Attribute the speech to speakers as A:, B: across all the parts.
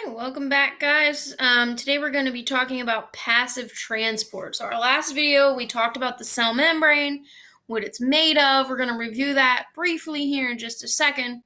A: Welcome back, guys. Today we're going to be talking about passive transport. So our last video, we talked about the cell membrane, what it's made of. We're going to review that briefly here in just a second.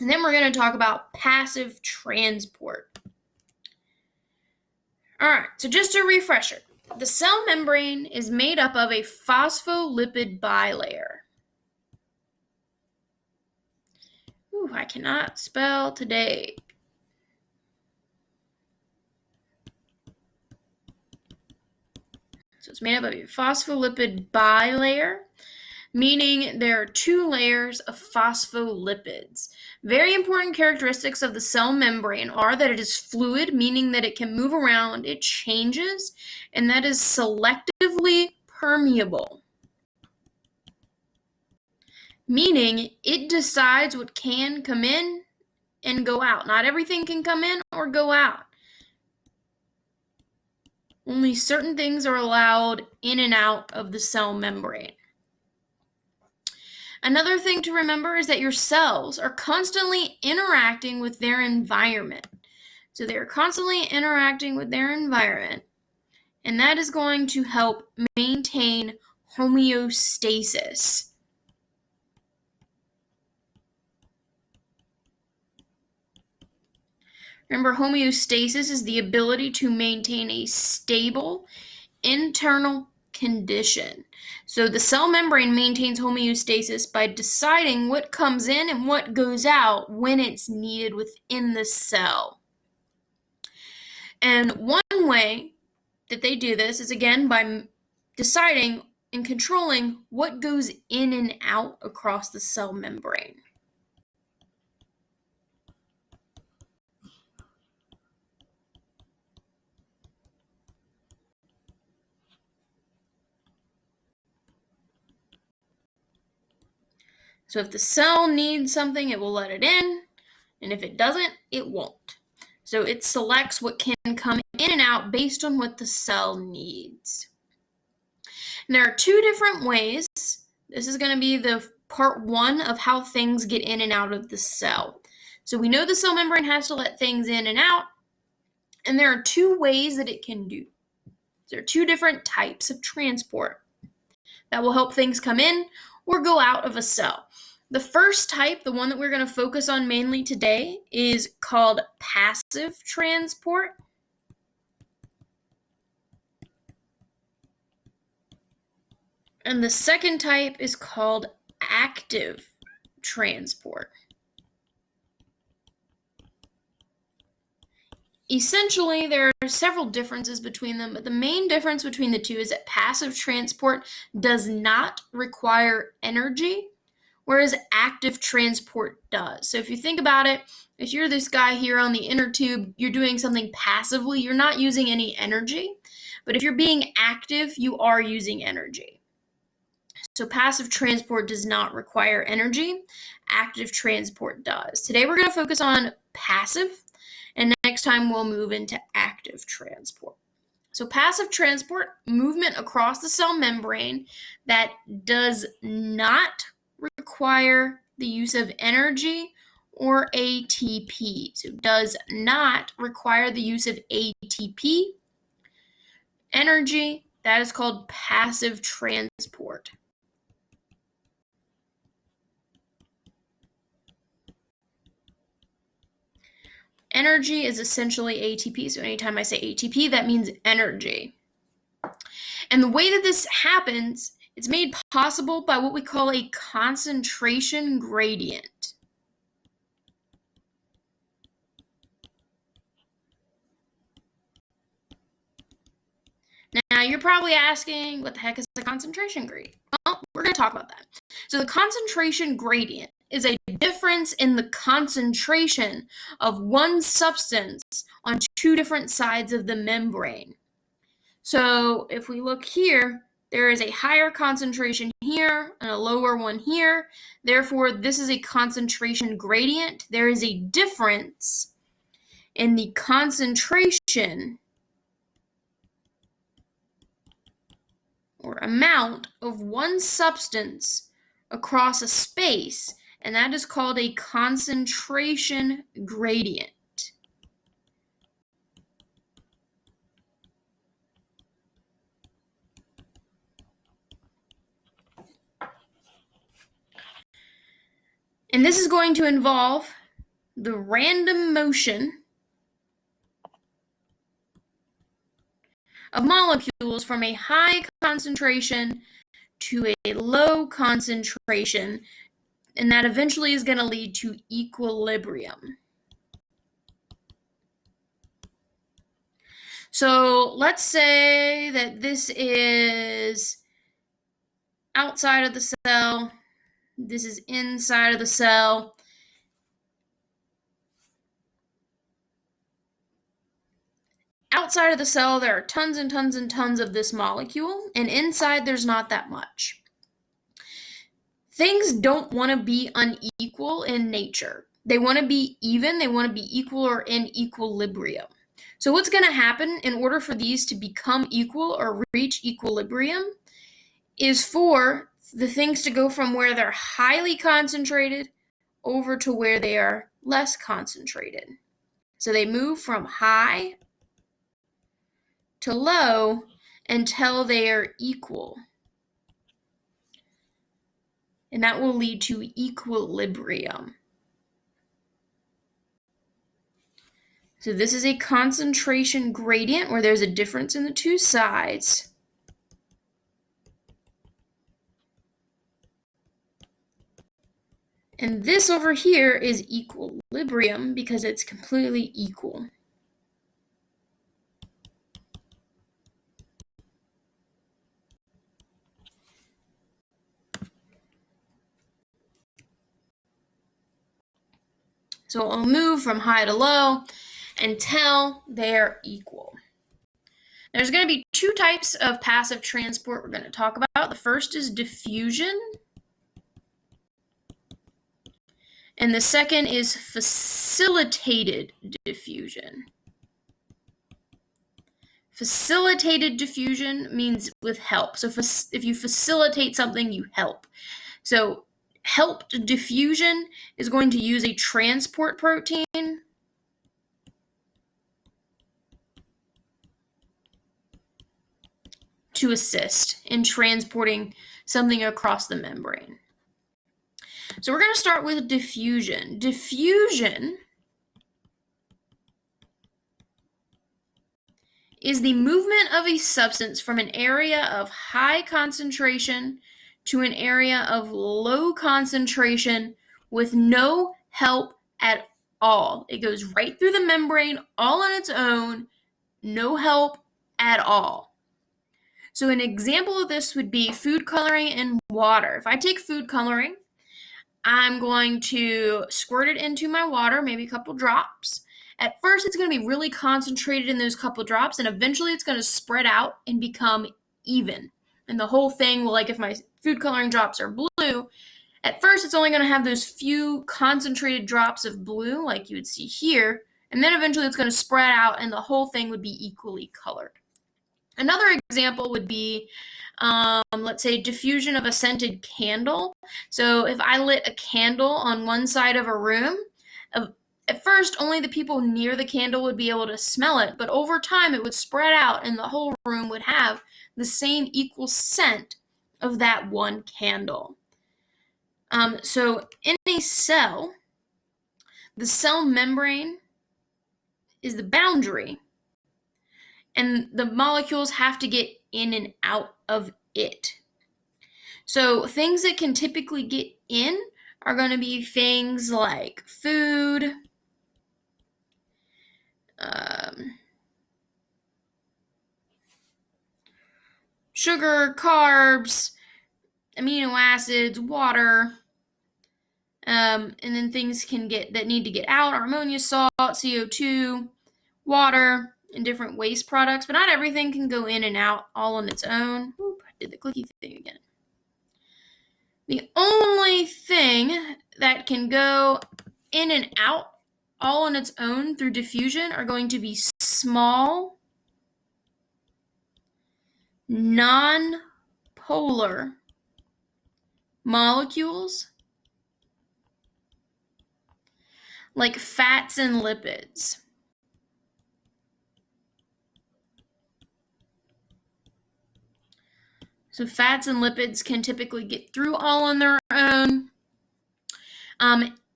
A: And then we're going to talk about passive transport. All right, so just a refresher. The cell membrane is made up of a phospholipid bilayer. Ooh, I cannot spell today. So it's made up of a phospholipid bilayer, meaning there are two layers of phospholipids. Very important characteristics of the cell membrane are that it is fluid, meaning that it can move around, it changes, and that is selectively permeable, meaning it decides what can come in and go out. Not everything can come in or go out. Only certain things are allowed in and out of the cell membrane. Another thing to remember is that your cells are constantly interacting with their environment. So they're constantly interacting with their environment, and that is going to help maintain homeostasis. Remember, homeostasis is the ability to maintain a stable internal condition. So the cell membrane maintains homeostasis by deciding what comes in and what goes out when it's needed within the cell. And one way that they do this is, again, by deciding and controlling what goes in and out across the cell membrane. So if the cell needs something, it will let it in, and if it doesn't, it won't. So it selects what can come in and out based on what the cell needs. And there are two different ways. This is going to be the part one of how things get in and out of the cell. So we know the cell membrane has to let things in and out, and there are two ways that it can do. There are two different types of transport that will help things come in or go out of a cell. The first type, the one that we're going to focus on mainly today, is called passive transport. And the second type is called active transport. Essentially, there are several differences between them, but the main difference between the two is that passive transport does not require energy, whereas active transport does. So if you think about it, if you're this guy here on the inner tube, you're doing something passively, you're not using any energy. But if you're being active, you are using energy. So passive transport does not require energy. Active transport does. Today we're going to focus on passive, and next time we'll move into active transport. So passive transport, movement across the cell membrane that does not require the use of energy or ATP. So does not require the use of ATP. Energy, that is called passive transport. Energy is essentially ATP. So anytime I say ATP, that means energy. And the way that this happens, it's made possible by what we call a concentration gradient. Now, you're probably asking, what the heck is a concentration gradient? Well, we're going to talk about that. So the concentration gradient is a difference in the concentration of one substance on two different sides of the membrane. So if we look here, there is a higher concentration here and a lower one here. Therefore, this is a concentration gradient. There is a difference in the concentration or amount of one substance across a space, and that is called a concentration gradient. And this is going to involve the random motion of molecules from a high concentration to a low concentration, and that eventually is going to lead to equilibrium. So let's say that this is outside of the cell, this is inside of the cell. Outside of the cell, there are tons and tons and tons of this molecule, and inside there's not that much. Things don't want to be unequal in nature. They want to be even, they want to be equal or in equilibrium. So what's going to happen in order for these to become equal or reach equilibrium is for the things to go from where they're highly concentrated over to where they are less concentrated. So they move from high to low until they are equal. And that will lead to equilibrium. So this is a concentration gradient where there's a difference in the two sides. And this over here is equilibrium because it's completely equal. So it'll move from high to low until they're equal. There's going to be two types of passive transport we're going to talk about. The first is diffusion, and the second is facilitated diffusion. Facilitated diffusion means with help. So if you facilitate something, you help. So helped diffusion is going to use a transport protein to assist in transporting something across the membrane. So we're going to start with diffusion. Diffusion is the movement of a substance from an area of high concentration to an area of low concentration with no help at all. It goes right through the membrane all on its own, no help at all. So an example of this would be food coloring in water. If I take food coloring, I'm going to squirt it into my water, maybe a couple drops. At first, it's going to be really concentrated in those couple drops, and eventually it's going to spread out and become even. And the whole thing will, like if my food coloring drops are blue, at first it's only going to have those few concentrated drops of blue, like you would see here, and then eventually it's going to spread out and the whole thing would be equally colored. Another example would be, let's say, diffusion of a scented candle. So if I lit a candle on one side of a room, at first only the people near the candle would be able to smell it, but over time it would spread out and the whole room would have the same equal scent of that one candle. So in a cell, the cell membrane is the boundary, and the molecules have to get in and out of it. So things that can typically get in are going to be things like food, sugar, carbs, amino acids, water, and then things that need to get out are ammonia, salt, CO2, water, and different waste products, but not everything can go in and out all on its own. Oop, I did the clicky thing again. The only thing that can go in and out all on its own through diffusion are going to be small, non-polar molecules like fats and lipids. So fats and lipids can typically get through all on their own.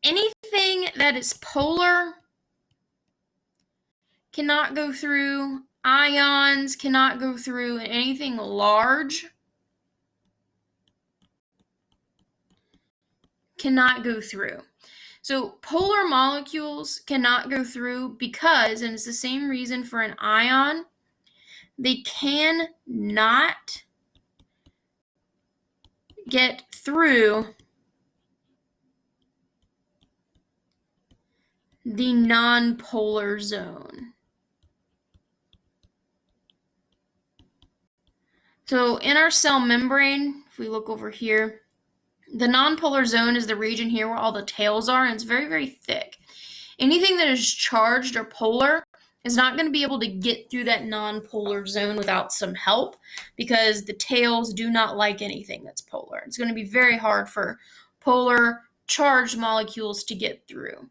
A: Anything that is polar cannot go through. Ions cannot go through. And anything large cannot go through. So polar molecules cannot go through because, and it's the same reason for an ion, they cannot get through the nonpolar zone. So in our cell membrane, if we look over here, the nonpolar zone is the region here where all the tails are, and it's very, very thick. Anything that is charged or polar is not going to be able to get through that nonpolar zone without some help, because the tails do not like anything that's polar. It's going to be very hard for polar charged molecules to get through.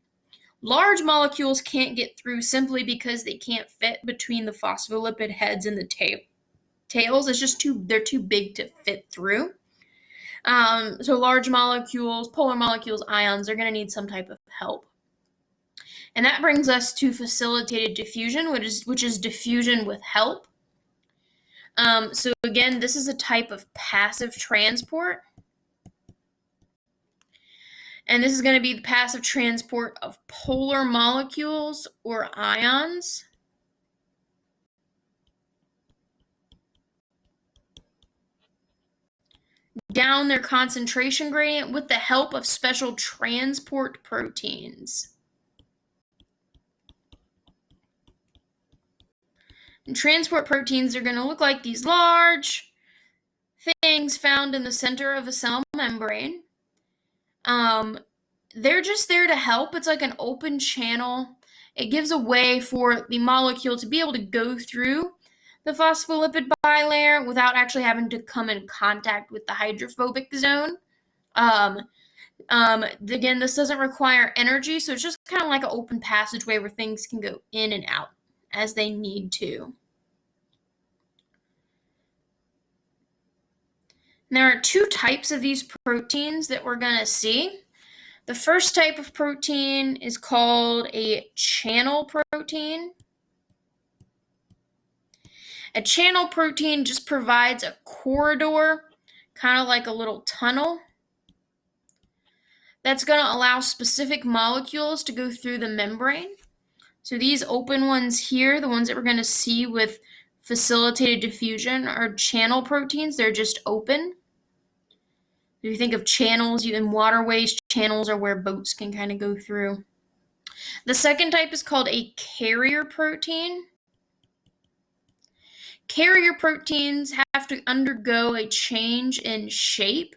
A: Large molecules can't get through simply because they can't fit between the phospholipid heads and the tails. It's just they're too big to fit through. So large molecules, polar molecules, ions, they're going to need some type of help. And that brings us to facilitated diffusion, which is diffusion with help. So again, this is a type of passive transport. And this is going to be the passive transport of polar molecules or ions. Down their concentration gradient with the help of special transport proteins. And transport proteins are going to look like these large things found in the center of a cell membrane. They're just there to help. It's like an open channel. It gives a way for the molecule to be able to go through the phospholipid bilayer without actually having to come in contact with the hydrophobic zone. Again, this doesn't require energy, so it's just kind of like an open passageway where things can go in and out as they need to. And there are two types of these proteins that we're going to see. The first type of protein is called a channel protein. A channel protein just provides a corridor, kind of like a little tunnel, that's going to allow specific molecules to go through the membrane. So these open ones here, the ones that we're going to see with facilitated diffusion, are channel proteins. They're just open. If you think of channels in waterways, channels are where boats can kind of go through. The second type is called a carrier protein. Carrier proteins have to undergo a change in shape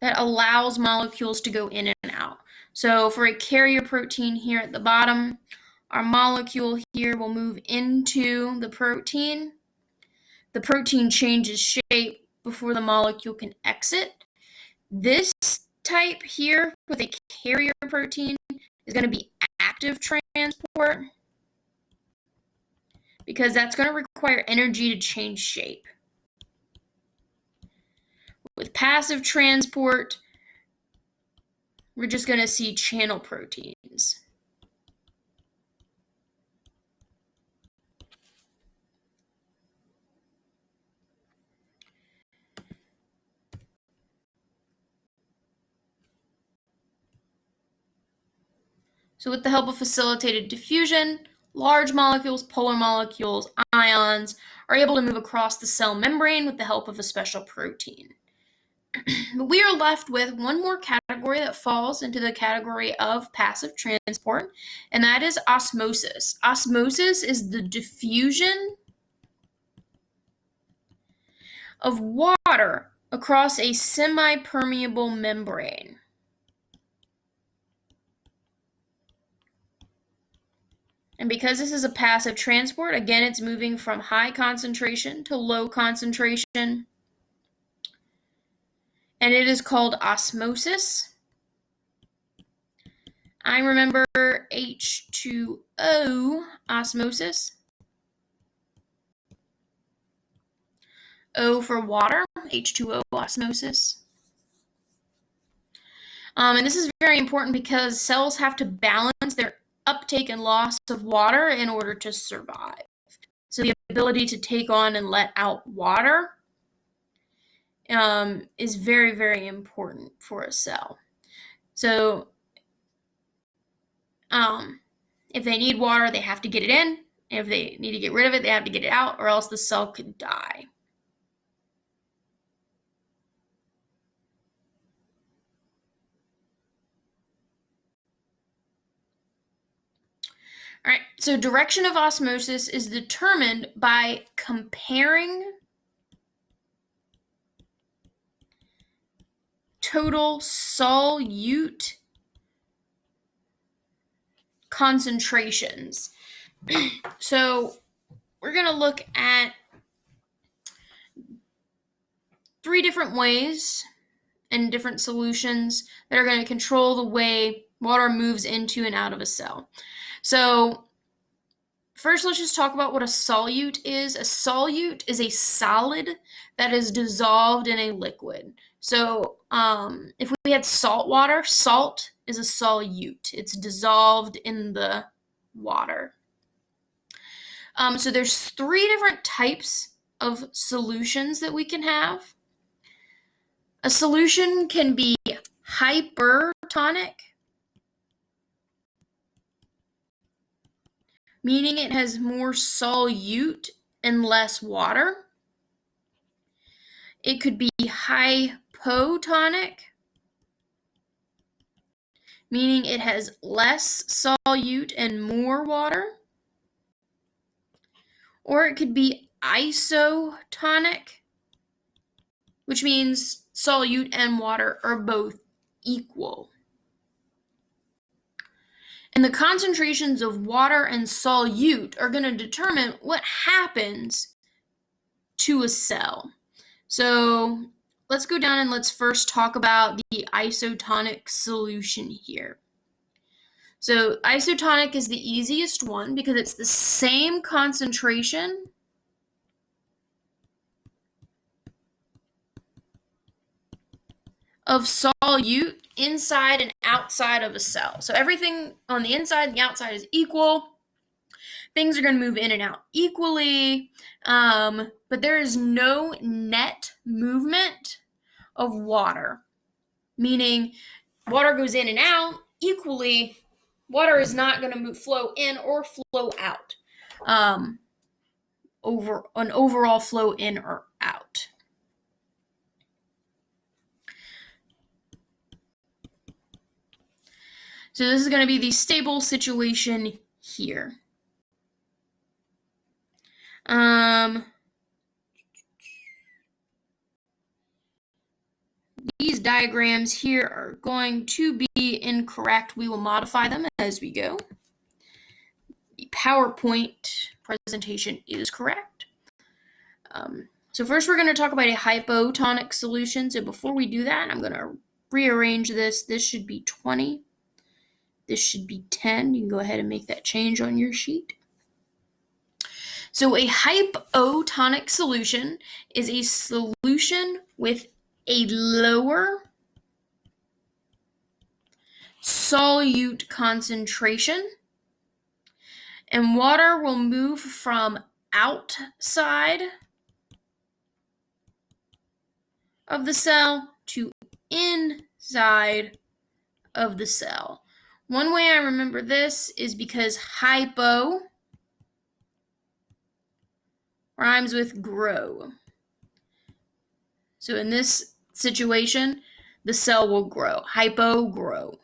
A: that allows molecules to go in and out. So for a carrier protein here at the bottom, our molecule here will move into the protein. The protein changes shape before the molecule can exit. This type here with a carrier protein is going to be active transport, because that's going to require energy to change shape. With passive transport, we're just going to see channel proteins. So with the help of facilitated diffusion, large molecules, polar molecules, ions are able to move across the cell membrane with the help of a special protein. But we are left with one more category that falls into the category of passive transport, and that is osmosis. Osmosis is the diffusion of water across a semi-permeable membrane. And because this is a passive transport, again, it's moving from high concentration to low concentration. And it is called osmosis. I remember H2O osmosis. O for water, H2O osmosis. And this is very important because cells have to balance their uptake and loss of water in order to survive. So the ability to take on and let out water is very, very important for a cell. So if they need water, they have to get it in. If they need to get rid of it, they have to get it out, or else the cell could die. All right, so direction of osmosis is determined by comparing total solute concentrations. So we're going to look at 3 different ways and different solutions that are going to control the way water moves into and out of a cell. So first, let's just talk about what a solute is. A solute is a solid that is dissolved in a liquid. So if we had salt water, salt is a solute. It's dissolved in the water. So there's 3 different types of solutions that we can have. A solution can be hypertonic, meaning it has more solute and less water. It could be hypotonic, meaning it has less solute and more water. Or it could be isotonic, which means solute and water are both equal. And the concentrations of water and solute are going to determine what happens to a cell. So let's go down and let's first talk about the isotonic solution here. So isotonic is the easiest one because it's the same concentration of solute inside and outside of a cell. So everything on the inside and the outside is equal. Things are going to move in and out equally, but there is no net movement of water, meaning water goes in and out equally. Water is not going to flow in or flow out, over an overall flow in or out. So this is going to be the stable situation here. These diagrams here are going to be incorrect. We will modify them as we go. The PowerPoint presentation is correct. So first we're going to talk about a hypotonic solution. So before we do that, I'm going to rearrange this. This should be 20. This should be 10. You can go ahead and make that change on your sheet. So a hypotonic solution is a solution with a lower solute concentration, and water will move from outside of the cell to inside of the cell. One way I remember this is because hypo rhymes with grow. So in this situation, the cell will grow. Hypo, grow.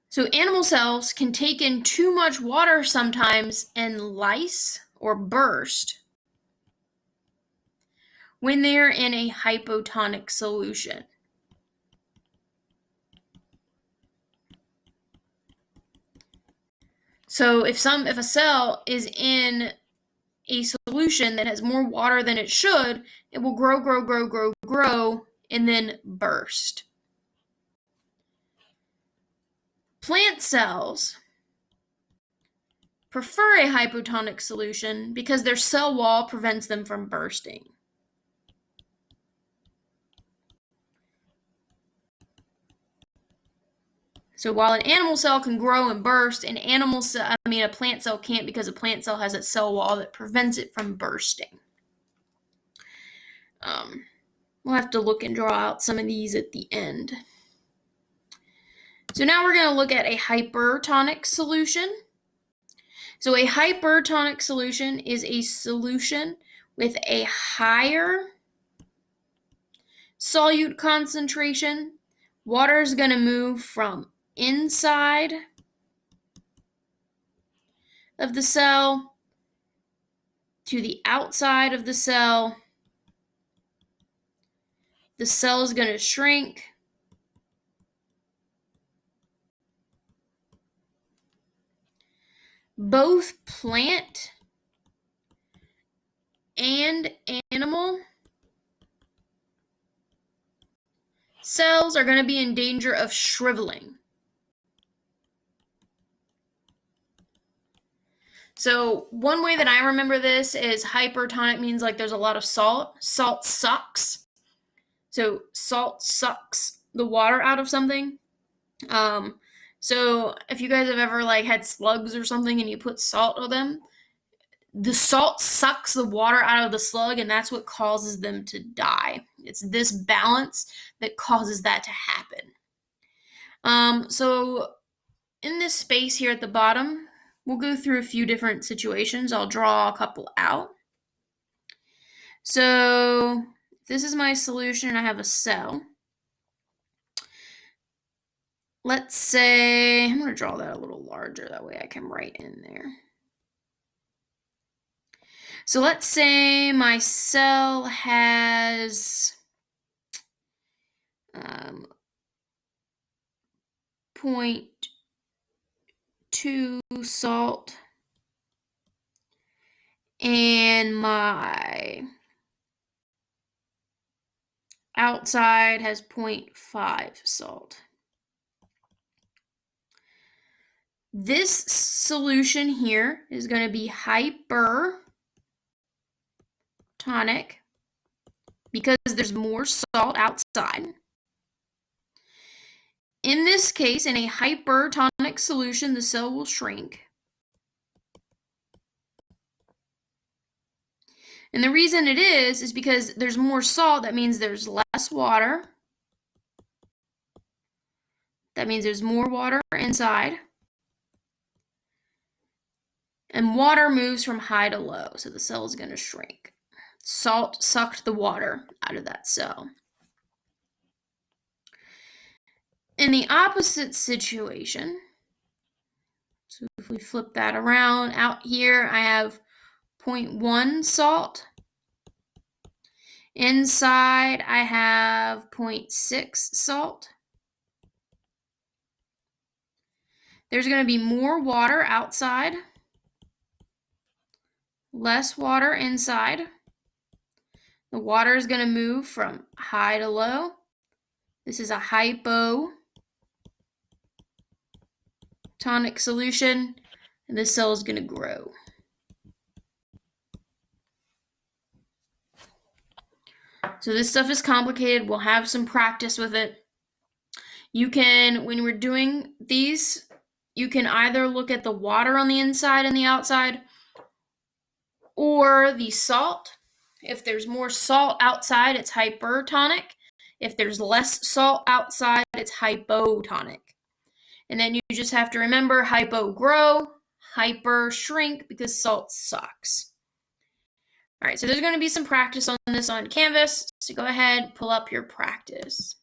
A: So animal cells can take in too much water sometimes and lyse or burst when they're in a hypotonic solution. So if a cell is in a solution that has more water than it should, it will grow, and then burst. Plant cells prefer a hypotonic solution because their cell wall prevents them from bursting. So while an animal cell can grow and burst, a plant cell can't, because a plant cell has a cell wall that prevents it from bursting. We'll have to look and draw out some of these at the end. So now we're going to look at a hypertonic solution. So a hypertonic solution is a solution with a higher solute concentration. Water is going to move from inside of the cell to the outside of the cell. The cell is going to shrink. Both plant and animal cells are going to be in danger of shriveling. So one way that I remember this is hypertonic means like there's a lot of salt. Salt sucks. So salt sucks the water out of something. So if you guys have ever like had slugs or something and you put salt on them, the salt sucks the water out of the slug, and that's what causes them to die. It's this balance that causes that to happen. So in this space here at the bottom, we'll go through a few different situations. I'll draw a couple out. So this is my solution and I have a cell. Let's say, I'm going to draw that a little larger, that way I can write in there. So let's say my cell has 0.2 salt and my outside has 0.5 salt. This solution here is going to be hypertonic because there's more salt outside. In this case, in a hypertonic solution, the cell will shrink. And the reason it is because there's more salt. That means there's less water. That means there's more water inside. And water moves from high to low, so the cell is going to shrink. Salt sucked the water out of that cell. In the opposite situation, so if we flip that around, out here I have 0.1 salt. Inside I have 0.6 salt. There's going to be more water outside, less water inside. The water is going to move from high to low. This is a hypotonic solution, and this cell is going to grow. So this stuff is complicated. We'll have some practice with it. You can, when we're doing these, you can either look at the water on the inside and the outside, or the salt. If there's more salt outside, it's hypertonic. If there's less salt outside, it's hypotonic. And then you just have to remember hypo grow, hyper shrink, because salt sucks. All right, so there's going to be some practice on this on Canvas. So go ahead, pull up your practice.